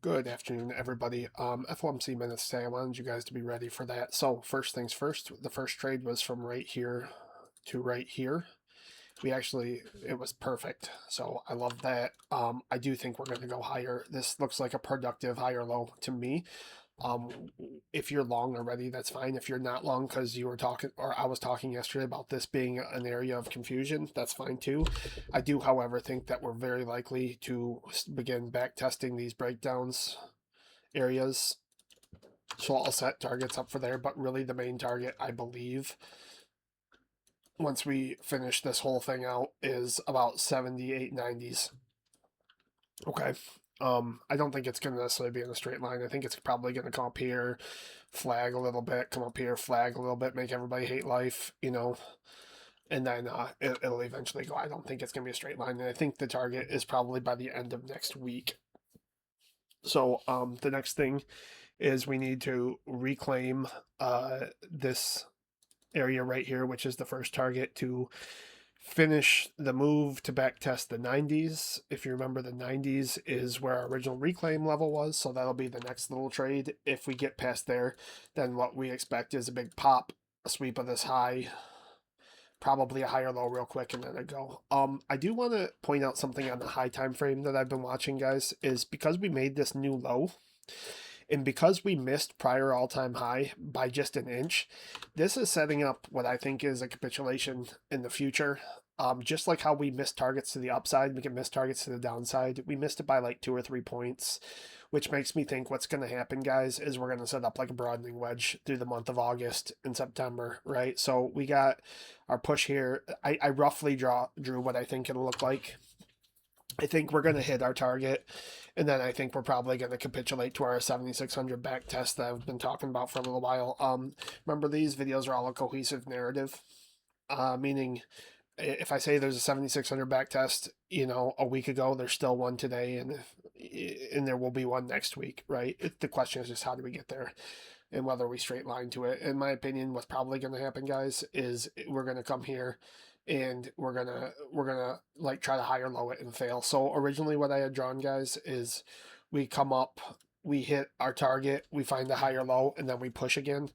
Good afternoon, everybody. FOMC minutes today. I wanted you guys to be ready for that. So first things first, the first trade was from right here to right here. It was perfect. So I love that. I do think we're going to go higher. This looks like a productive higher low to me. Um, if you're long already, that's fine. If you're not long because you were talking, or I was talking yesterday about this being an area of confusion, that's fine too. I do, however, think that we're very likely to begin back testing these breakdowns areas. So I'll set targets up for there, but really the main target, I believe, once we finish this whole thing out, is about 78, 90s. Okay. I don't think it's going to necessarily be in a straight line. I think it's probably going to come up here, flag a little bit, come up here, flag a little bit, make everybody hate life, and then it'll eventually go. I don't think it's going to be a straight line. And I think the target is probably by the end of next week. So the next thing is we need to reclaim this area right here, which is the first target, to finish the move to back test the 90s. If you remember, the 90s is where our original reclaim level was, so that'll be the next little trade. If we get past there, then what we expect is a big pop, a sweep of this high, probably a higher low real quick, and then a go. I do want to point out something on the high time frame that I've been watching, guys, is because we made this new low, and because we missed prior all-time high by just an inch, this is setting up what I think is a capitulation in the future. Just like how we missed targets to the upside, we can miss targets to the downside. We missed it by like 2 or 3 points, which makes me think what's going to happen, guys, is we're going to set up like a broadening wedge through the month of August and September, right? So we got our push here. I roughly drew what I think it'll look like. I think we're going to hit our target, and then I think we're probably going to capitulate to our 7,600 back test that I've been talking about for a little while. Remember, these videos are all a cohesive narrative, meaning if I say there's a 7,600 back test, a week ago, there's still one today, and there will be one next week, right? The question is just how do we get there, and whether we straight line to it. In my opinion, what's probably going to happen, guys, is we're going to come here and we're gonna like try to higher low it and fail. So originally what I had drawn, guys, is we come up, we hit our target, we find the higher low, and then we push again.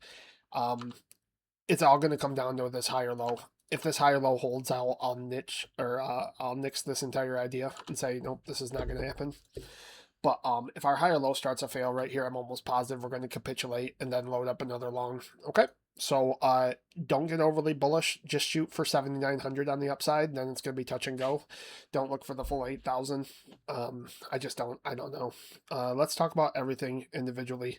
It's all gonna come down to this higher low. If this higher low holds, I'll nix this entire idea and say nope, this is not gonna happen. But if our higher low starts to fail right here, I'm almost positive we're going to capitulate and then load up another long. Okay, so don't get overly bullish. Just shoot for 7,900 on the upside. Then it's going to be touch and go. Don't look for the full 8,000. I just don't. I don't know. Let's talk about everything individually.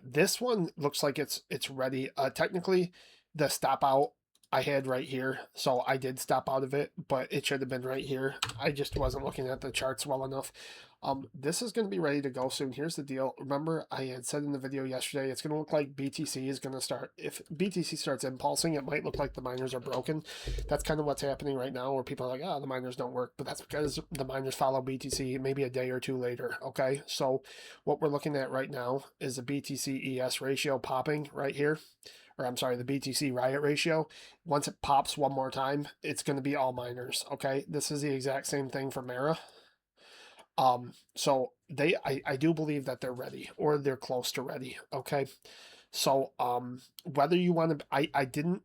This one looks like it's ready. Technically, the stop out I had right here, so I did stop out of it, but it should have been right here. I just wasn't looking at the charts well enough. This is going to be ready to go soon. Here's the deal. Remember, I had said in the video yesterday, it's going to look like BTC is going to start. If BTC starts impulsing, it might look like the miners are broken. That's kind of what's happening right now, where people are like, the miners don't work. But that's because the miners follow BTC maybe a day or two later, okay? So what we're looking at right now is the BTC ES ratio popping right here. Or I'm sorry, the BTC riot ratio. Once it pops one more time, it's going to be all miners, okay? This is the exact same thing for Mara. So I do believe that they're ready, or they're close to ready. Okay. So, whether you want to, I did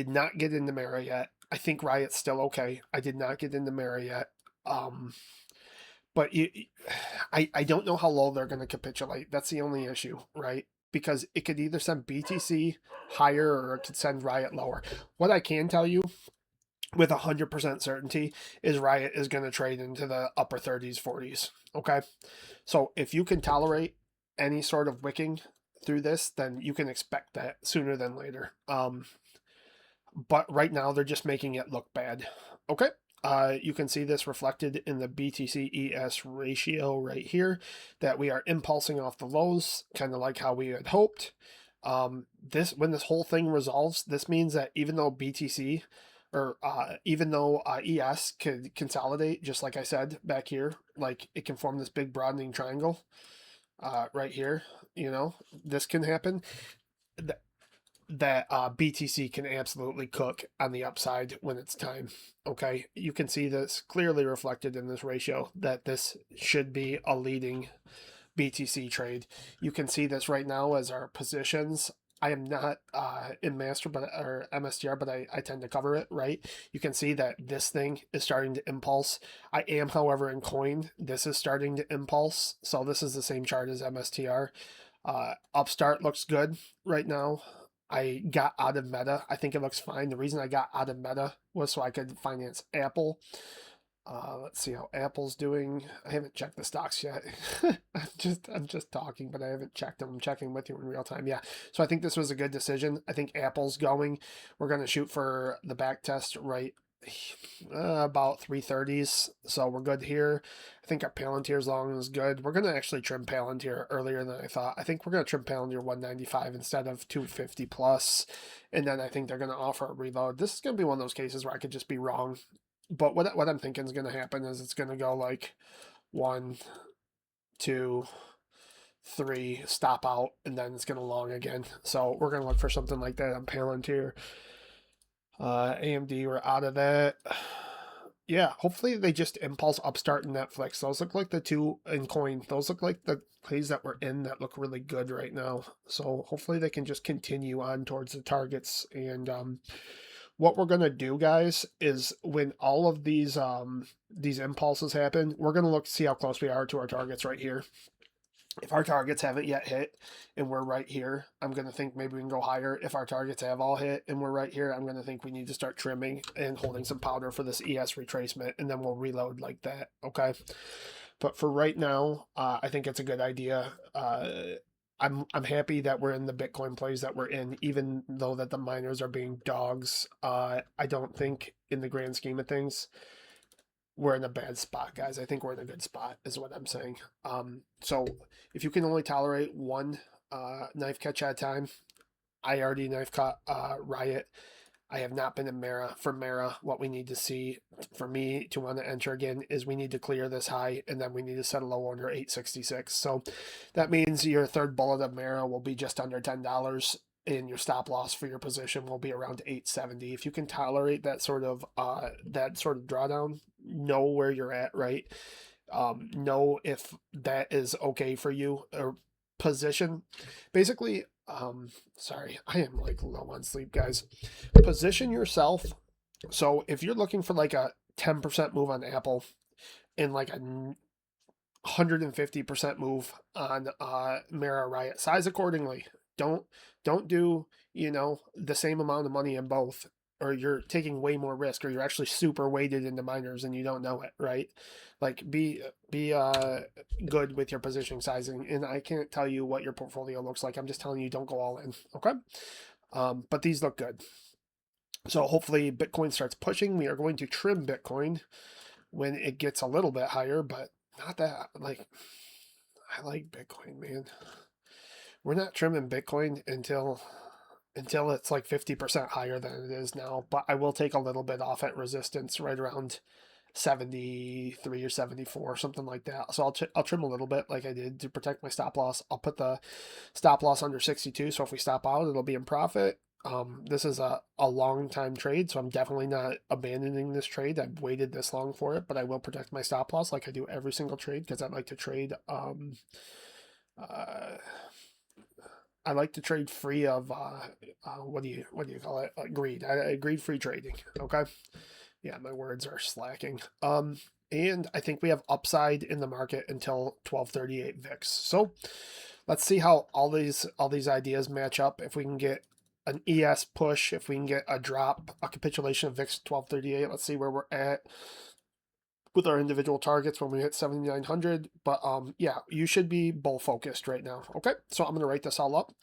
not get into Mara yet. I think Riot's still okay. I did not get into Mara yet. But I don't know how low they're going to capitulate. That's the only issue, right? Because it could either send BTC higher or it could send Riot lower. What I can tell you with 100% certainty is Riot is going to trade into the upper 30s, 40s. Okay. So if you can tolerate any sort of wicking through this, then you can expect that sooner than later. But right now they're just making it look bad. Okay. You can see this reflected in the BTC ES ratio right here, that we are impulsing off the lows, kind of like how we had hoped. When this whole thing resolves, this means that even though BTC or even though ES could consolidate, just like I said back here, like it can form this big broadening triangle right here, this can happen. that BTC can absolutely cook on the upside when it's time. Okay, you can see this clearly reflected in this ratio that this should be a leading BTC trade. You can see this right now as our positions. I am not in master but or MSTR, but I tend to cover it, right? You can see that this thing is starting to impulse. I am, however, in coin. This is starting to impulse. So this is the same chart as MSTR. Upstart looks good right now. I got out of meta. I think it looks fine. The reason I got out of meta was so I could finance Apple. Let's see how Apple's doing. I haven't checked the stocks yet. I'm just talking, but I haven't checked them. I'm checking with you in real time. Yeah. So I think this was a good decision. I think Apple's going. We're going to shoot for the back test right about 330s. So we're good here. I think our Palantir's long is good. We're going to actually trim Palantir earlier than I thought. I think we're going to trim Palantir 195 instead of 250 plus. And then I think they're going to offer a reload. This is going to be one of those cases where I could just be wrong. But what I'm thinking is going to happen is it's going to go like 1, 2, 3, stop out, and then it's going to long again. So we're going to look for something like that on Palantir. AMD, we're out of that. Yeah, hopefully they just impulse Upstart and Netflix. Those look like the two in coin. Those look like the plays that we're in that look really good right now. So hopefully they can just continue on towards the targets. And what we're going to do, guys, is when all of these impulses happen, we're going to look to see how close we are to our targets right here. If our targets haven't yet hit and we're right here, I'm going to think maybe we can go higher. If our targets have all hit and we're right here, I'm going to think we need to start trimming and holding some powder for this ES retracement, and then we'll reload like that, okay? But for right now, I think it's a good idea. I'm happy that we're in the Bitcoin plays that we're in, even though that the miners are being dogs. I don't think in the grand scheme of things, we're in a bad spot, guys. I think we're in a good spot, is what I'm saying. So if you can only tolerate one knife catch at a time, I already knife caught Riot. I have not been in Mara. For Mara, what we need to see for me to want to enter again is we need to clear this high, and then we need to set a low under 866. So that means your third bullet of Mara will be just under $10. And your stop loss for your position will be around 870. If you can tolerate that sort of drawdown, know where you're at, right? Know if that is okay for you or position. Basically, sorry, I am like low on sleep, guys. Position yourself. So if you're looking for like a 10% move on Apple and like a 150% move on Mara Riot, size accordingly. Don't do, the same amount of money in both, or you're taking way more risk, or you're actually super weighted into miners and you don't know it, right? Like be good with your positioning sizing. And I can't tell you what your portfolio looks like. I'm just telling you don't go all in, okay? But these look good. So hopefully Bitcoin starts pushing. We are going to trim Bitcoin when it gets a little bit higher, but not that like I like Bitcoin, man. We're not trimming Bitcoin until it's like 50% higher than it is now, but I will take a little bit off at resistance right around 73 or 74, something like that. So I'll trim a little bit like I did to protect my stop loss. I'll put the stop loss under 62, so if we stop out, it'll be in profit. This is a long time trade, so I'm definitely not abandoning this trade. I've waited this long for it, but I will protect my stop loss like I do every single trade because I like to trade I like to trade free of what do you call it? Greed. Greed free trading. Okay. Yeah, my words are slacking. And I think we have upside in the market until 1238 VIX. So let's see how all these ideas match up. If we can get an ES push, if we can get a drop, a capitulation of VIX 1238. Let's see where we're at with our individual targets when we hit 7,900. But yeah, you should be bull focused right now. Okay, so I'm going to write this all up.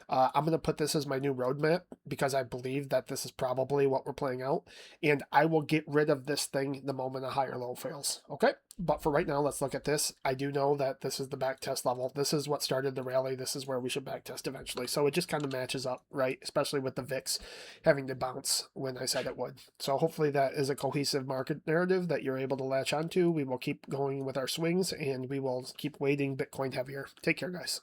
I'm going to put this as my new roadmap because I believe that this is probably what we're playing out. And I will get rid of this thing the moment a higher low fails. Okay, but for right now, let's look at this. I do know that this is the back test level. This is what started the rally. This is where we should back test eventually. So it just kind of matches up, right? Especially with the VIX having to bounce when I said it would. So hopefully that is a cohesive market narrative that you're able to latch onto. We will keep going with our swings and we will keep weighting Bitcoin heavier. Take care, guys.